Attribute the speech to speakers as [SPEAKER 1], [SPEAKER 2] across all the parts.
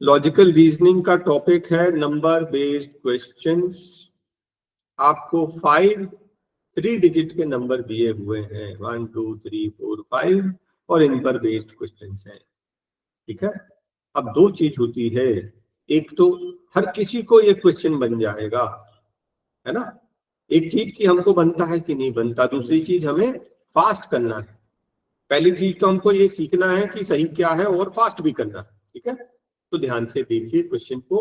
[SPEAKER 1] Logical reasoning का topic है number based questions. आपको 3 डिजिट के नंबर दिए हुए हैं 1 2 3 4 5 और इन पर बेस्ड क्वेश्चंस हैं। ठीक है, अब दो चीज होती है, एक तो हर किसी को ये क्वेश्चन बन जाएगा, है ना। एक चीज की हमको बनता है कि नहीं बनता, दूसरी चीज हमें फास्ट करना है। पहली चीज तो हमको ये सीखना है कि सही क्या है और फास्ट भी करना है। ठीक है, तो ध्यान से देखिए क्वेश्चन को।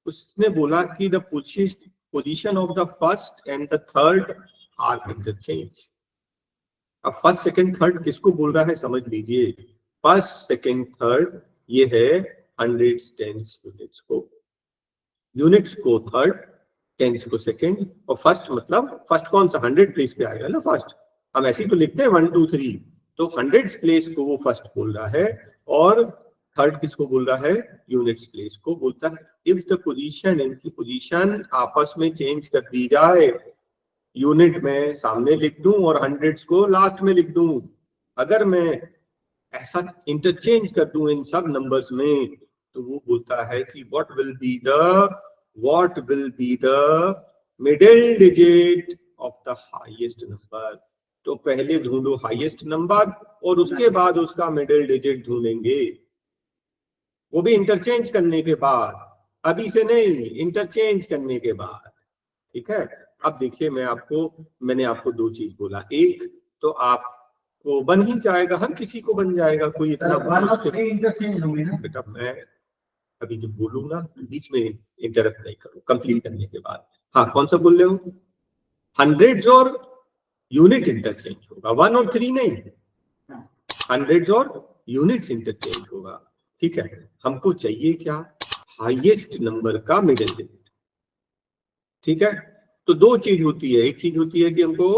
[SPEAKER 1] उसने बोला कि the position of the first and the third are interchange. अब फर्स्ट सेकंड थर्ड किसको बोल रहा है समझ लीजिए। फर्स्ट सेकंड थर्ड ये है हंड्रेड्स टेंस यूनिट्स को, यूनिट्स को थर्ड, टेंस को सेकंड, और फर्स्ट मतलब फर्स्ट कौन सा 100 प्लेस पे आएगा ना फर्स्ट। हम ऐसे ही तो लिखते हैं 1 2 3, तो 100 प्लेस को वो फर्स्ट बोल रहा है और थर्ड किसको बोल रहा है, यूनिट्स प्लेस को बोलता है। इफ द पोजीशन, इनकी पोजीशन आपस में चेंज कर दी जाए, यूनिट में सामने लिख दूं और हंड्रेड्स को लास्ट में लिख दूं, अगर मैं ऐसा इंटरचेंज कर दूं इन सब नंबर्स में, तो वो बोलता है कि what will be the middle digit of the highest number. तो पहले ढूंढो हाईएस्ट नंबर और उसके बाद उसका मिडिल डिजिट ढूंढेंगे, वो भी इंटरचेंज करने के बाद, अभी से नहीं, इंटरचेंज करने के बाद। ठीक है, अब देखिए मैंने आपको दो चीज बोला, एक तो आपको बन ही जाएगा, हर किसी को बन जाएगा, कोई इतना बेटा मैं अभी जो बोलूंगा बीच में इंटरप्ट नहीं करूं, कंप्लीट करने के बाद। हाँ, कौन सा बोल रहे हो, हंड्रेड्स और यूनिट इंटरचेंज होगा, 1 और 3 नहीं, हंड्रेड्स और यूनिट्स इंटरचेंज होगा। ठीक है, हमको चाहिए क्या, हाईएस्ट नंबर का मिडिल डिजिट। ठीक है, तो दो चीज होती है, एक चीज होती है कि हमको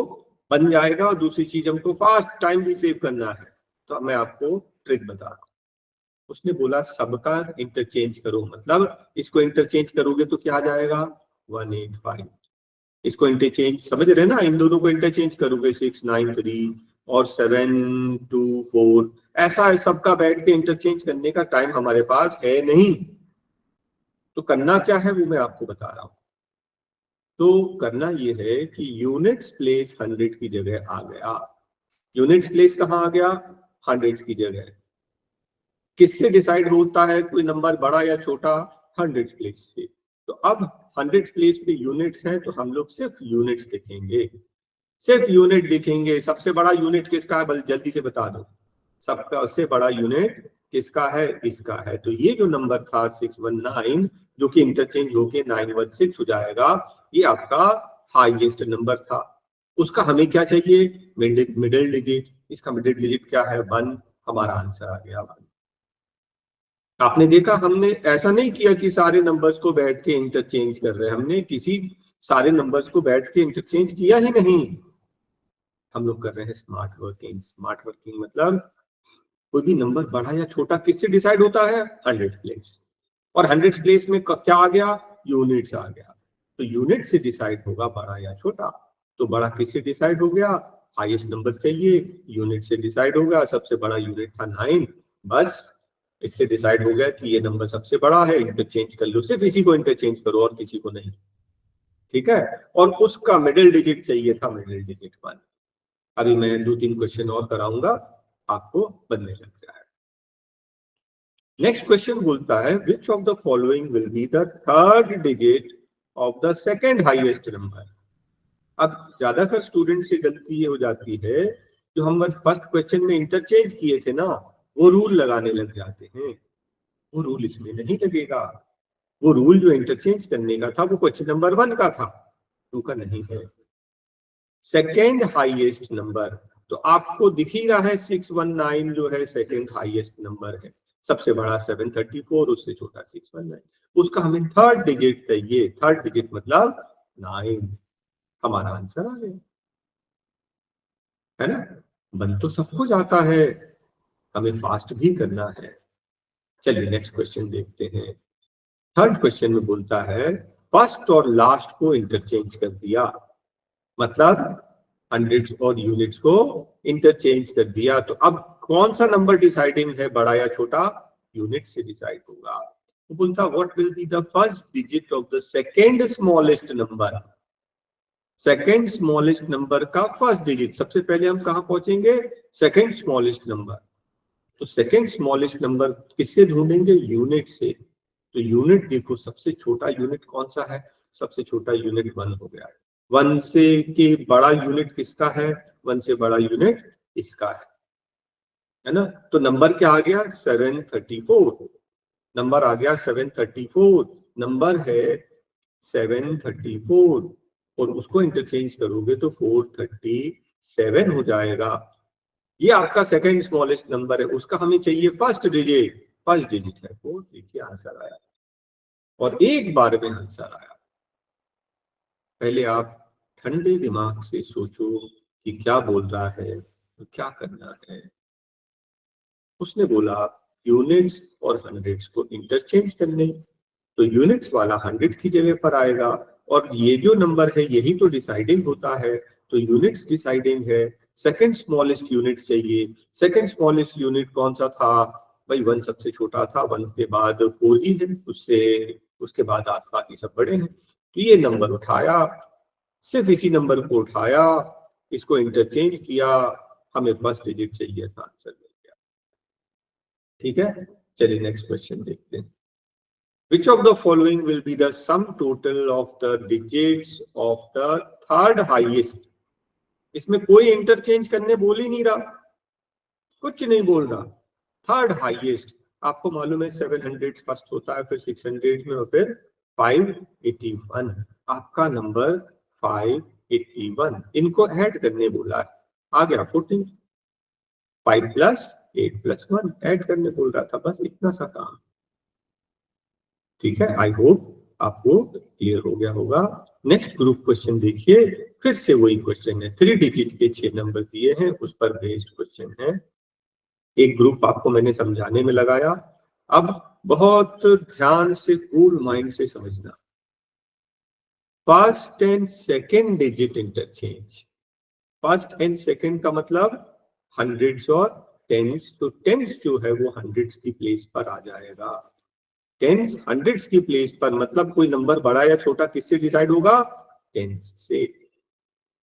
[SPEAKER 1] बन जाएगा और दूसरी चीज हमको फास्ट टाइम भी सेव करना है। तो मैं आपको ट्रिक बता रहा हूं। उसने बोला सबका इंटरचेंज करो, मतलब इसको इंटरचेंज करोगे तो क्या आ जाएगा 185। इसको इंटरचेंज समझ रहे ना, इन दोनों को इंटरचेंज करोगे 693 और 724, ऐसा सबका बैठ के इंटरचेंज करने का टाइम हमारे पास है नहीं। तो करना क्या है वो मैं आपको बता रहा हूं। तो करना ये है कि यूनिट्स प्लेस 100 की जगह आ गया, यूनिट्स प्लेस कहाँ आ गया, 100 की जगह। किससे डिसाइड होता है कोई नंबर बड़ा या छोटा, 100 प्लेस से। तो अब 100 प्लेस पे यूनिट्स हैं, तो हम लोग सिर्फ यूनिट्स लिखेंगे, सिर्फ यूनिट लिखेंगे। सबसे बड़ा यूनिट किसका है, जल्दी से बता दो, सबसे बड़ा यूनिट किसका है, इसका है। तो ये जो नंबर था 619, जो कि इंटरचेंज होके 916 हो जाएगा, ये आपका हाईएस्ट नंबर था। उसका हमें क्या चाहिए, मिडिल डिजिट। इसका मिडिल डिजिट क्या है, 1। हमारा आंसर आ गया 1। आपने देखा, हमने ऐसा नहीं किया कि सारे नंबर्स को बैठ के इंटरचेंज कर रहे हैं, हमने किसी सारे नंबर्स को बैठ के इंटरचेंज किया ही नहीं। हम लोग कर रहे हैं स्मार्ट वर्किंग। स्मार्ट वर्किंग मतलब कोई भी नंबर बड़ा या छोटा किससे डिसाइड होता है, 100 प्लेस, और 100 प्लेस में क्या आ गया, यूनिट्स आ गया। तो यूनिट से डिसाइड होगा बड़ा या छोटा। तो बड़ा किससे डिसाइड हो गया, हाईएस्ट नंबर चाहिए, यूनिट से डिसाइड होगा, सबसे बड़ा यूनिट था 9, बस इससे डिसाइड हो गया कि ये नंबर सबसे बड़ा है, इंटरचेंज कर लो, सिर्फ इसी को इंटरचेंज करो और किसी को नहीं। ठीक है, और उसका मिडिल डिजिट चाहिए था, मिडिल डिजिट 1। अभी मैं 2-3 क्वेश्चन और कराऊंगा, आपको बनने लग जाएगा। नेक्स्ट क्वेश्चन बोलता है which of the following will be the third digit of the second highest number. अब ज्यादातर स्टूडेंट से गलती ये हो जाती है, जो हम फर्स्ट क्वेश्चन में इंटरचेंज किए थे ना, वो रूल लगाने लग जाते हैं। वो रूल इसमें नहीं लगेगा। वो रूल जो इंटरचेंज करने का था वो क्वेश्चन नंबर 1 का था, 2 का नहीं है। सेकेंड हाईएस्ट नंबर तो आपको दिख ही रहा है, 619 जो है सेकेंड हाईएस्ट नंबर है। सबसे बड़ा 734, उससे छोटा 619। उसका हमें थर्ड डिजिट चाहिए, थर्ड डिजिट मतलब 9। हमारा आंसर आ गया, है ना। बन तो सब कुछ आता है, हमें फास्ट भी करना है। चलिए नेक्स्ट क्वेश्चन देखते हैं। थर्ड क्वेश्चन में बोलता है फर्स्ट और लास्ट को इंटरचेंज कर दिया, मतलब हंड्रेड्स और यूनिट्स को इंटरचेंज कर दिया। तो अब कौन सा नंबर डिसाइडिंग है, बड़ा या छोटा, यूनिट से डिसाइड होगा। वो बोलता what will be the first digit of the second smallest number. Second smallest number का फर्स्ट डिजिट, सबसे पहले हम कहां पहुंचेंगे, सेकेंड स्मॉलेस्ट नंबर। तो सेकेंड स्मॉलेस्ट नंबर किससे ढूंढेंगे, यूनिट से। तो यूनिट देखो, सबसे छोटा यूनिट कौन सा है, सबसे छोटा यूनिट 1 हो गया है। 1 से के बड़ा यूनिट किसका है, 1 से बड़ा यूनिट इसका है ना। तो नंबर क्या आ गया, 734। नंबर आ गया 734, नंबर है 734, और उसको इंटरचेंज करोगे तो 437 हो जाएगा। ये आपका सेकंड स्मॉलेस्ट नंबर है, उसका हमें चाहिए फर्स्ट डिजिट, फर्स्ट डिजिट है 4। देखिए आंसर आया, और एक बार में आंसर आया। पहले आप ठंडे दिमाग से सोचो कि क्या बोल रहा है तो क्या करना है। उसने बोला यूनिट्स और हंड्रेड्स को इंटरचेंज करने, तो यूनिट्स वाला 100 की जगह पर आएगा, और ये जो नंबर है यही तो डिसाइडिंग होता है, तो यूनिट्स डिसाइडिंग है। सेकंड स्मॉलेस्ट यूनिट चाहिए, सेकंड स्मॉलेस्ट यूनिट कौन सा था भाई, 1 सबसे छोटा था, 1 के बाद 4 ही है, उससे उसके बाद आप बाकी सब बड़े हैं। तो ये नंबर उठाया, सिर्फ इसी नंबर को उठाया, इसको इंटरचेंज किया, हमें फर्स्ट डिजिट चाहिए था, आंसर मिल गया। ठीक है, चलिए नेक्स्ट क्वेश्चन देखते हैं। Which of the following will be the sum total of the digits of the third highest? इसमें कोई इंटरचेंज करने बोल ही नहीं रहा, कुछ नहीं बोल रहा। थर्ड हाईएस्ट, आपको मालूम है 700 फर्स्ट होता है, फिर 600 में, और फिर 581। आपका नंबर 581, इनको ऐड करने बोला है, आ गया 14। 5 + 8 + 1 ऐड करने बोल रहा था, बस इतना सा काम। ठीक है, आई होप आपको क्लियर हो गया होगा। नेक्स्ट ग्रुप क्वेश्चन देखिए, फिर से वही क्वेश्चन है, 3 डिजिट के 6 नंबर दिए हैं, उस पर बेस्ड क्वेश्चन है। एक ग्रुप आपको मैंने समझाने में लगाया, अब बहुत ध्यान से कूल माइंड से समझना। First and second digit interchange, first and second का मतलब हंड्रेड्स और टेंस, तो टेंस जो है वो हंड्रेड्स की प्लेस पर आ जाएगा। टेंस हंड्रेड्स की प्लेस पर, मतलब कोई नंबर बड़ा या छोटा किससे डिसाइड होगा, टेंस से।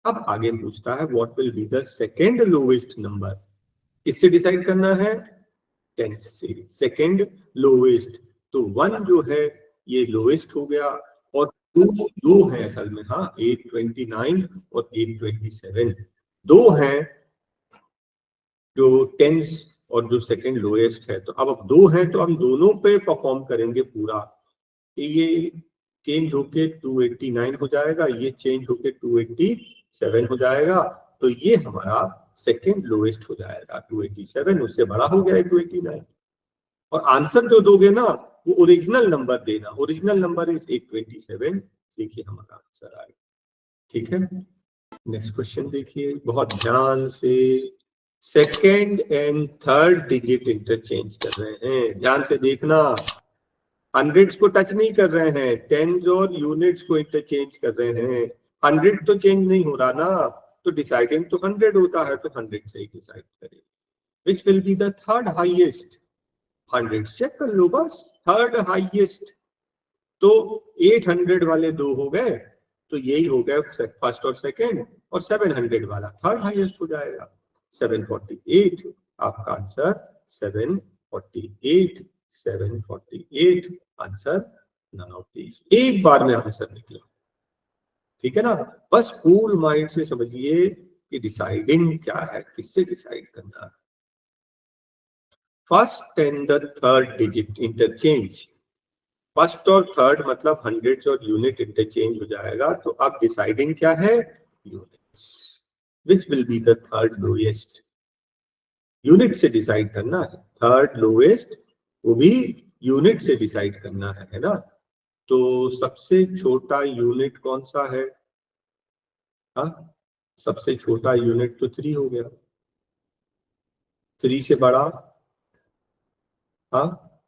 [SPEAKER 1] अब आगे पूछता है what will be the second lowest number, किससे डिसाइड करना है, टेंस से। सेकेंड लोवेस्ट, तो 1 जो है ये लोवेस्ट हो गया, और 2 है असल में, हाँ 829 और 827 2 हैं जो टेंस और जो सेकंड लोएस्ट है। तो अब 2 है तो हम दोनों पे परफॉर्म करेंगे पूरा। ये चेंज होके 289 हो जाएगा, ये चेंज होके 287 हो जाएगा, तो ये हमारा सेकंड लोएस्ट हो जाएगा 287, उससे बड़ा हो गया 289। और आंसर जो दोगे ना वो ओरिजिनल नंबर देना, ओरिजिनल नंबर इज 827। देखिए हमारा आंसर आएगा। ठीक है, नेक्स्ट क्वेश्चन देखिए बहुत ध्यान से। Second and third digit interchange कर रहे हैं, ध्यान से देखना, हंड्रेड्स को टच नहीं कर रहे हैं, टेंस और यूनिट्स को इंटरचेंज कर रहे हैं। 100 तो चेंज नहीं हो रहा ना, तो डिसाइडिंग तो 100 होता है, तो 100 से ही डिसाइड करें। Which will be the third highest, 100 check कर लो बस, थर्ड हाईएस्ट। तो 800 वाले 2 हो गए, तो यही हो गया फर्स्ट और सेकेंड, और 700 वाला थर्ड हाईएस्ट हो जाएगा 748। आपका answer 748, 748 answer none of these. एक बार में आंसर निकला। ठीक है ना, बस कूल माइंड से समझिए कि डिसाइडिंग क्या है, किससे डिसाइड करना है। First and the third digit interchange, first और थर्ड मतलब हंड्रेड्स और यूनिट इंटरचेंज हो जाएगा, तो अब डिसाइडिंग क्या है, units. Which will be the third lowest, unit से डिसाइड करना है, थर्ड लोएस्ट वो भी यूनिट से डिसाइड करना है ना। तो सबसे छोटा यूनिट कौन सा है, हाँ सबसे छोटा यूनिट तो 3 हो गया, 3 से बड़ा, हाँ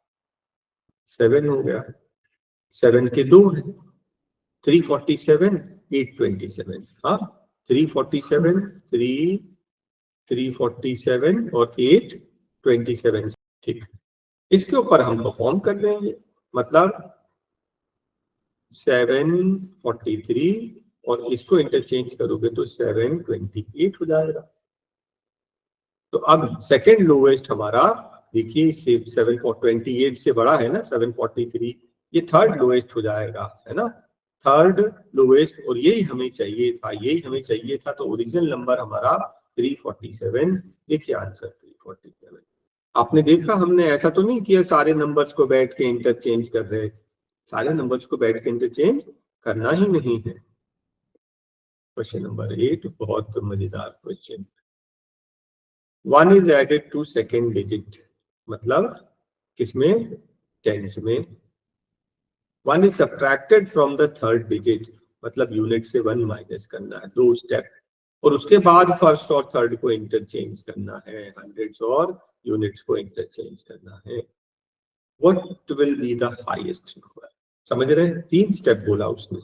[SPEAKER 1] 7 हो गया, 7 के 2 है, 347, 827, हाँ 347, 347 और 827। ठीक, इसके ऊपर हम परफॉर्म कर देंगे। मतलब 743 और इसको इंटरचेंज करोगे तो 728 हो जाएगा। तो अब सेकेंड लोवेस्ट हमारा देखिए 728 से बड़ा है ना 743, ये थर्ड लोवेस्ट हो जाएगा, है ना, थर्ड लोवेस्ट। और यही हमें चाहिए था, यही हमें चाहिए था। तो ओरिजिनल नंबर हमारा 347। देखिए आंसर 347। आपने देखा हमने ऐसा तो नहीं किया सारे नंबर्स को बैठ के इंटरचेंज कर रहे, सारे नंबर्स को बैठ के इंटरचेंज करना ही नहीं है। क्वेश्चन नंबर 8 बहुत मजेदार question. 1 is added to second digit, मतलब किसमें, टेंस में। 1 is subtracted from the third digit, मतलब यूनिट से 1 माइनस करना है, 2 स्टेप। और उसके बाद फर्स्ट और थर्ड को इंटरचेंज करना है, हंड्रेड्स और यूनिट्स को इंटरचेंज करना है। What will be the highest number, समझ रहे हैं, 3 स्टेप बोला उसने।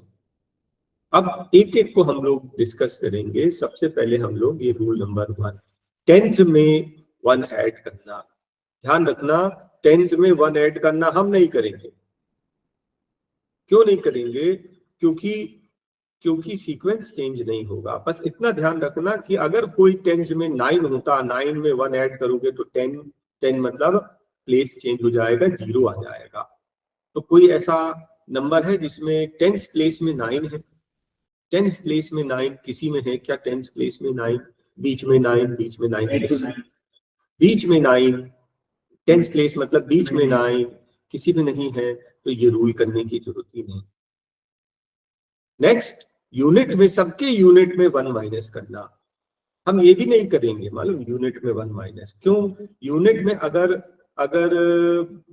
[SPEAKER 1] अब एक एक को हम लोग डिस्कस करेंगे। सबसे पहले हम लोग ये रूल नंबर 1, टेंस में 1 ऐड करना। ध्यान रखना, टेंस में 1 ऐड करना हम नहीं करेंगे। क्यों नहीं करेंगे? क्योंकि सीक्वेंस चेंज नहीं होगा। बस इतना ध्यान रखना कि अगर कोई टेंस में 9 होता, 9 में 1 ऐड करोगे तो 10 मतलब प्लेस चेंज हो जाएगा, 0 आ जाएगा। तो कोई ऐसा नंबर है जिसमें टेंस प्लेस में 9 है? टेंस प्लेस में 9 किसी में है क्या? टेंस प्लेस में 9, बीच में 9, बीच में 9, बीच में 9, टेंस प्लेस मतलब बीच में 9 किसी में नहीं है, तो ये रूल करने की जरूरत ही नहीं। नेक्स्ट, यूनिट में, सबके यूनिट में 1 माइनस करना। हम ये भी नहीं करेंगे, मालूम, यूनिट में 1 माइनस। क्यों? यूनिट में अगर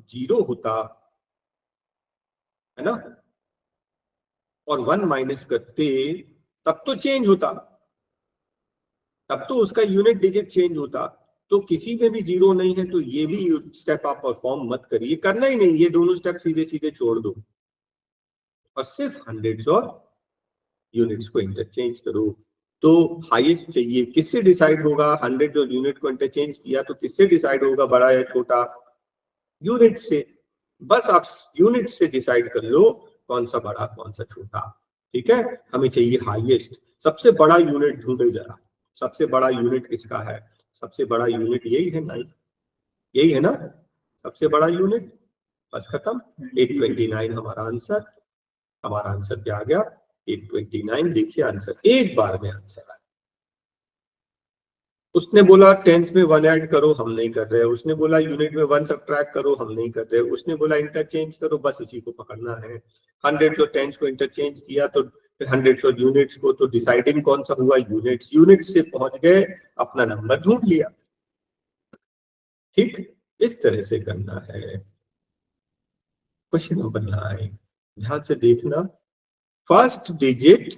[SPEAKER 1] 0 होता है ना और 1 माइनस करते तब तो चेंज होता, तब तो उसका यूनिट डिजिट चेंज होता। तो किसी में भी 0 नहीं है, तो ये भी स्टेप आप परफॉर्म मत करिए, करना ही नहीं। ये दोनों स्टेप सीधे सीधे छोड़ दो और सिर्फ हंड्रेड्स और यूनिट्स को इंटरचेंज करो। तो हाईएस्ट चाहिए, किससे डिसाइड होगा? 100 और यूनिट को इंटरचेंज किया तो किससे डिसाइड होगा बड़ा या छोटा? यूनिट से। बस आप यूनिट से डिसाइड कर लो कौन सा बड़ा कौन सा छोटा। ठीक है, हमें चाहिए हाईएस्ट। सबसे बड़ा यूनिट ढूंढो जरा, सबसे बड़ा यूनिट किसका है? सबसे बड़ा यूनिट यही है 9, यही है ना सबसे बड़ा यूनिट। बस खत्म, 829 हमारा आंसर। हमारा आंसर क्या आ गया? 829। देखिए आंसर, एक बार में आंसर आया। उसने बोला टेंस में 1 ऐड करो, हम नहीं कर रहे। उसने बोला यूनिट में 1 सब्ट्रैक्ट करो, हम नहीं कर रहे। उसने बोला इंटरचेंज करो, बस इसी को पकड़ना है। 100 और टेंस को इंटरचेंज किया तो 100 और यूनिट्स को, तो डिसाइडिंग कौन सा हुआ? यूनिट्स। यूनिट से पहुंच गए, अपना नंबर ढूंढ लिया। ठीक, इस तरह से करना है। क्वेश्चन नंबर 9, ध्यान से देखना। फर्स्ट डिजिट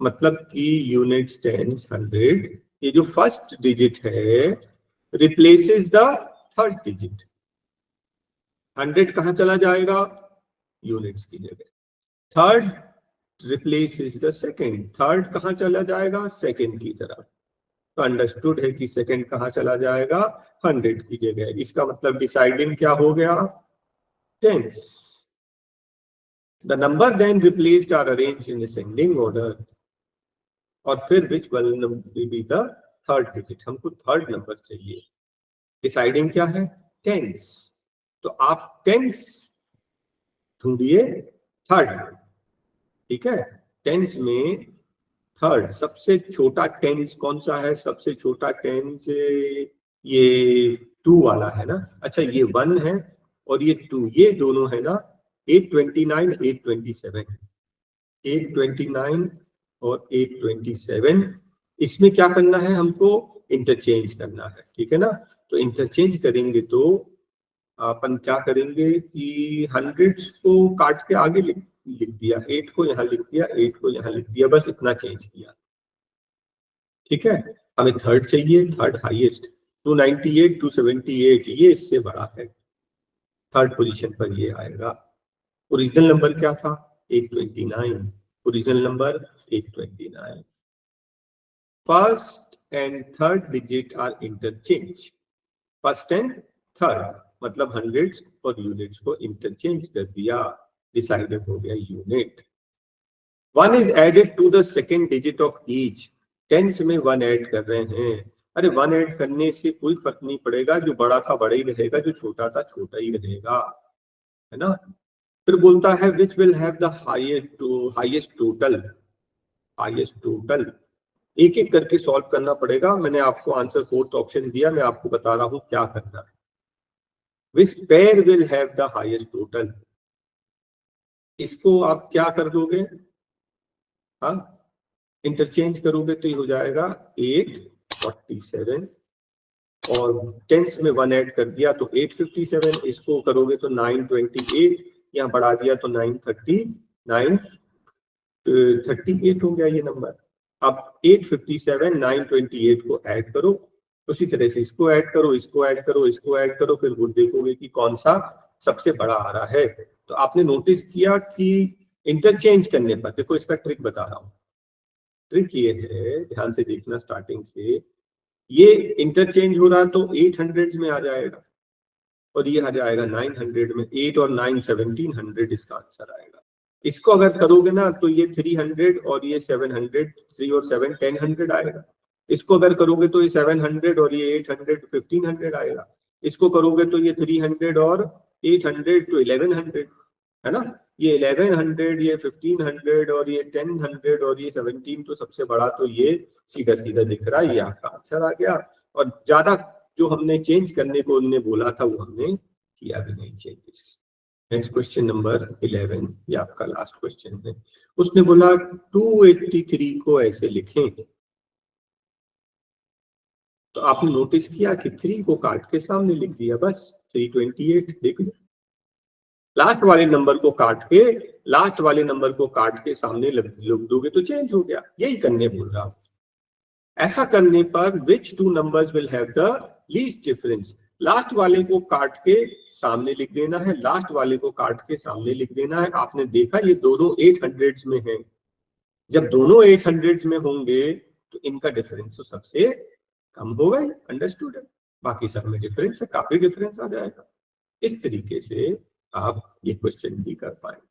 [SPEAKER 1] मतलब कि यूनिट्स, टेंस, 100, ये जो फर्स्ट डिजिट है रिप्लेसेस द थर्ड डिजिट। 100 कहां चला जाएगा? यूनिट्स की जगह। Third replaces the second, third कहां चला जाएगा? सेकंड की तरफ। तो अंडरस्टूड है कि सेकंड कहां चला जाएगा? 100 की जगह। इसका मतलब डिसाइडिंग क्या हो गया? Tens. The number then replaced are arranged in ascending order. और फिर which will be the third digit? हमको थर्ड नंबर चाहिए। डिसाइडिंग क्या है? टेंस। तो आप टेंस ढूंढिए, थर्ड। ठीक है, टेंस में थर्ड सबसे छोटा टेंस कौन सा है? सबसे छोटा टेंस ये 2 वाला है ना। अच्छा, ये 1 है और ये 2, ये दोनों है ना। 829, 827, 829 और 827, इसमें क्या करना है? हमको इंटरचेंज करना है। ठीक है ना, तो इंटरचेंज करेंगे तो अपन क्या करेंगे कि हंड्रेड्स को काट के आगे लिख दिया, 8 को यहाँ लिख दिया, 8 को यहाँ लिख दिया, बस इतना चेंज किया। ठीक है, हमें थर्ड चाहिए, थर्ड हाईएस्ट। 298, 278, ये इससे बड़ा है, थर्ड पोजीशन पर ये आएगा। ओरिजिनल नंबर क्या था? 829। Original number 829। First and third digit are interchange. First and third मतलब हंड्रेड्स और यूनिट्स को इंटरचेंज कर दिया, डिसाइडेड हो गया unit. 1 is added to the second digit of each, tens में 1 ऐड कर रहे हैं। अरे 1 ऐड करने से कोई फर्क नहीं पड़ेगा, जो बड़ा था बड़ा ही रहेगा, जो छोटा था छोटा ही रहेगा, है ना। फिर बोलता है which will have the highest total, highest total. एक एक करके सॉल्व करना पड़ेगा। मैंने आपको आंसर 4th ऑप्शन दिया, मैं आपको बता रहा हूं क्या करना है। Which pair will have the highest total, इसको आप क्या कर दोगे, हाँ इंटरचेंज करोगे तो ये हो जाएगा 847 और टेंस में 1 ऐड कर दिया तो 857, इसको करोगे तो 928, यहाँ बढ़ा दिया तो 938 हो गया ये नंबर। अब 857 928 को ऐड करो, उसी तरह से इसको ऐड करो, इसको ऐड करो, इसको ऐड करो, फिर वो देखोगे कि कौन सा सबसे बड़ा आ रहा है। तो आपने नोटिस किया कि इंटरचेंज करने पर, देखो इसका ट्रिक बता रहा हूँ। ट्रिक ये है, ध्यान से देखना स्टार्टिंग से, ये इंटरचेंज हो रहा तो 800 में आ जाएगा और ये आ जाएगा 900 में। 8 और 9 1700 इसका आंसर आएगा। इसको अगर करोगे ना तो ये 300 और ये 700, 3 और 7 1000 आएगा। इसको अगर करोगे तो ये 700 और ये 800 1500 आएगा। इसको करोगे तो ये 300 और 800 तो 1100, है ना। ये 1100, ये 1500 और ये 1000 और ये 17, तो सबसे बड़ा तो ये सीधा सीधा दिख रहा है, ये आपका आंसर आ गया। और ज्यादा जो हमने चेंज करने को उन्होंने बोला था वो हमने किया भी नहीं चेंजेस। नेक्स्ट क्वेश्चन नंबर 11, ये आपका लास्ट क्वेश्चन है। उसने बोला 283 को ऐसे लिखें, तो आपने नोटिस किया कि 3 को काट के सामने लिख दिया, बस 328। देख लो, लास्ट वाले नंबर को काट के, लास्ट वाले नंबर को काट के सामने लिख दोगे तो चेंज हो गया। यही करने बोल रहा हूं। ऐसा करने पर विच 2 numbers will have the least difference, last वाले को काट के सामने लिख देना है, लास्ट वाले को काट के सामने लिख देना है। आपने देखा ये दोनों 800 में है, जब दोनों 800 में होंगे तो इनका डिफरेंस तो सबसे कम होगा ही, अंडरस्टूड है। बाकी सब में डिफरेंस है, काफी डिफरेंस आ जाएगा। इस तरीके से आप ये क्वेश्चन भी कर पाएंगे।